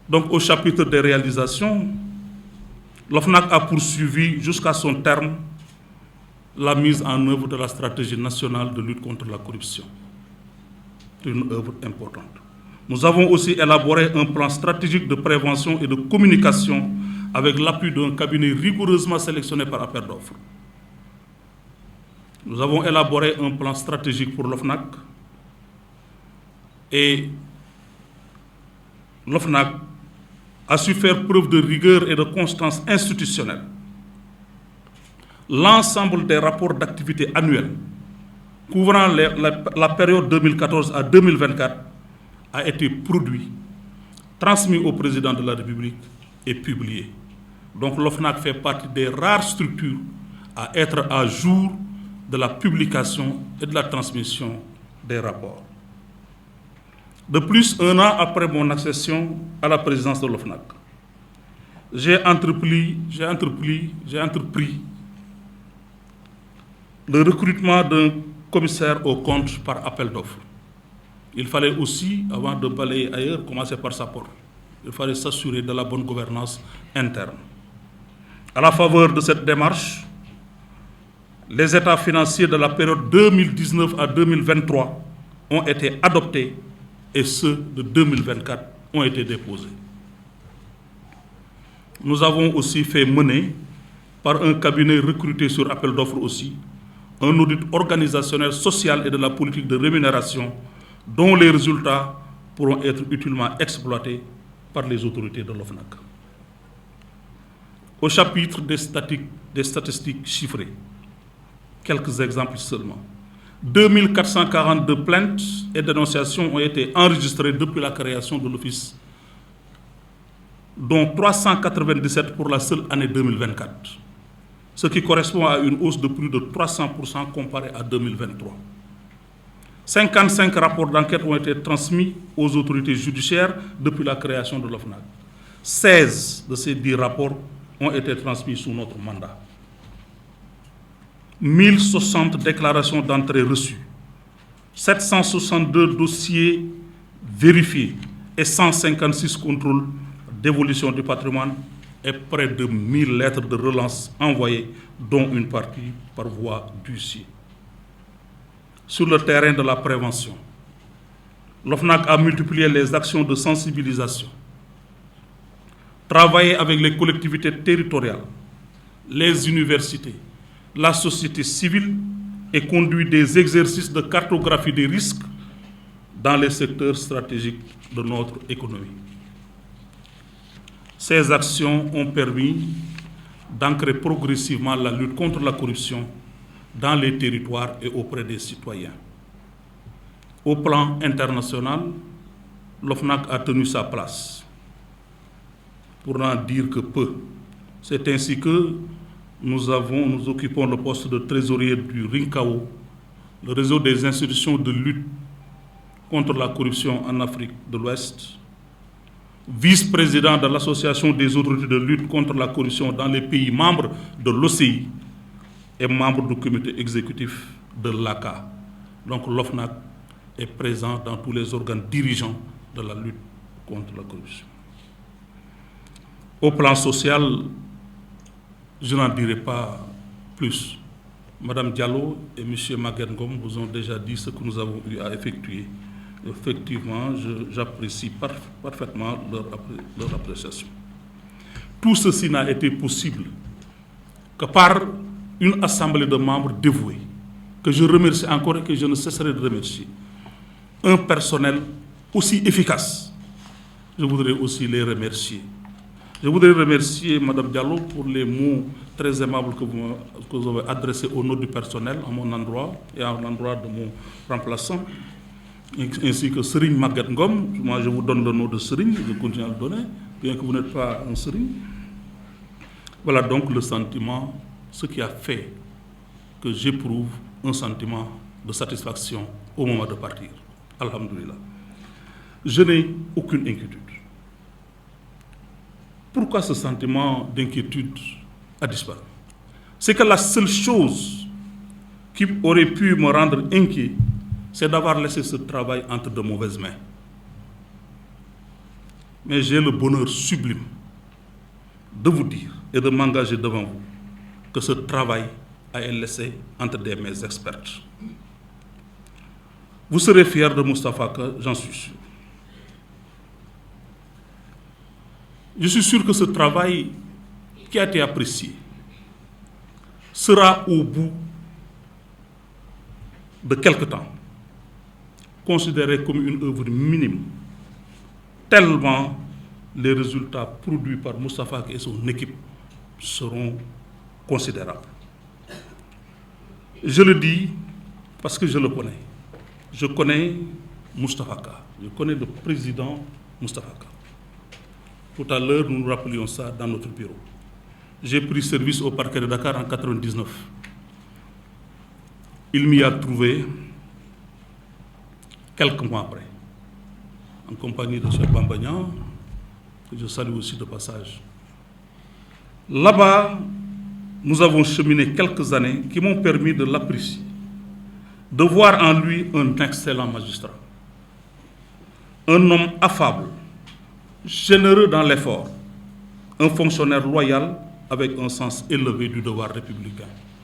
Donc, au chapitre des réalisations, l'OFNAC a poursuivi jusqu'à son terme la mise en œuvre de la stratégie nationale de lutte contre la corruption. C'est une œuvre importante. Nous avons aussi élaboré un plan stratégique de prévention et de communication avec l'appui d'un cabinet rigoureusement sélectionné par appel d'offres. Nous avons élaboré un plan stratégique pour l'OFNAC et l'OFNAC a su faire preuve de rigueur et de constance institutionnelle. L'ensemble des rapports d'activité annuels couvrant la période 2014 à 2024 a été produit, transmis au président de la République et publié. Donc l'OFNAC fait partie des rares structures à être à jour de la publication et de la transmission des rapports. De plus, 1 an après mon accession à la présidence de l'OFNAC, j'ai entrepris le recrutement d'un commissaire aux comptes par appel d'offres. Il fallait aussi, avant de balayer ailleurs, commencer par sa porte. Il fallait s'assurer de la bonne gouvernance interne. À la faveur de cette démarche, les états financiers de la période 2019 à 2023 ont été adoptés et ceux de 2024 ont été déposés. Nous avons aussi fait mener, par un cabinet recruté sur appel d'offres aussi, un audit organisationnel, social et de la politique de rémunération dont les résultats pourront être utilement exploités par les autorités de l'OFNAC. Au chapitre des statistiques chiffrées, quelques exemples seulement. 2442 plaintes et dénonciations ont été enregistrées depuis la création de l'Office, dont 397 pour la seule année 2024, ce qui correspond à une hausse de plus de 300% comparée à 2023. 55 rapports d'enquête ont été transmis aux autorités judiciaires depuis la création de l'OFNAC. 16 de ces 10 rapports ont été transmis sous notre mandat. 1060 déclarations d'entrée reçues, 762 dossiers vérifiés et 156 contrôles d'évolution du patrimoine et près de 1000 lettres de relance envoyées, dont une partie par voie d'huissier. Sur le terrain de la prévention, l'OFNAC a multiplié les actions de sensibilisation, travaillé avec les collectivités territoriales, les universités, la société civile et conduit des exercices de cartographie des risques dans les secteurs stratégiques de notre économie. Ces actions ont permis d'ancrer progressivement la lutte contre la corruption dans les territoires et auprès des citoyens. Au plan international, l'OFNAC a tenu sa place, pour n'en dire que peu. C'est ainsi que nous occupons le poste de trésorier du RINCAO, le réseau des institutions de lutte contre la corruption en Afrique de l'Ouest, vice-président de l'Association des autorités de lutte contre la corruption dans les pays membres de l'OCI et membre du comité exécutif de l'ACA. Donc l'OFNAC est présent dans tous les organes dirigeants de la lutte contre la corruption. Au plan social, je n'en dirai pas plus. Madame Diallo et M. Maguette Ngom vous ont déjà dit ce que nous avons eu à effectuer. Effectivement, j'apprécie parfaitement leur appréciation. Tout ceci n'a été possible que par une assemblée de membres dévoués, que je remercie encore et que je ne cesserai de remercier. Un personnel aussi efficace. Je voudrais aussi les remercier. Je voudrais remercier Mme Diallo pour les mots très aimables que vous avez adressés au nom du personnel, à mon endroit et à l'endroit de mon remplaçant, ainsi que Serigne Maguette Ngom. Moi, je vous donne le nom de Serigne, je continue à le donner, bien que vous n'êtes pas un Serigne. Voilà donc le sentiment, ce qui a fait que j'éprouve un sentiment de satisfaction au moment de partir. Alhamdoulilah. Je n'ai aucune inquiétude. Pourquoi ce sentiment d'inquiétude a disparu? C'est que la seule chose qui aurait pu me rendre inquiet, c'est d'avoir laissé ce travail entre de mauvaises mains. Mais j'ai le bonheur sublime de vous dire et de m'engager devant vous que ce travail a été laissé entre des mains expertes. Vous serez fiers de Moustapha Ka, j'en suis sûr. Je suis sûr que ce travail qui a été apprécié sera au bout de quelque temps considéré comme une œuvre minime, tellement les résultats produits par Moustapha Ka et son équipe seront considérables. Je le dis parce que je le connais. Je connais Moustapha Ka, je connais le président Moustapha Ka. Tout à l'heure, nous nous rappelions ça dans notre bureau. J'ai pris service au parquet de Dakar en 1999. Il m'y a trouvé quelques mois après, en compagnie de Cheikh Bambagnan, que je salue aussi de passage. Là-bas, nous avons cheminé quelques années qui m'ont permis de l'apprécier, de voir en lui un excellent magistrat, un homme affable, généreux dans l'effort, un fonctionnaire loyal avec un sens élevé du devoir républicain.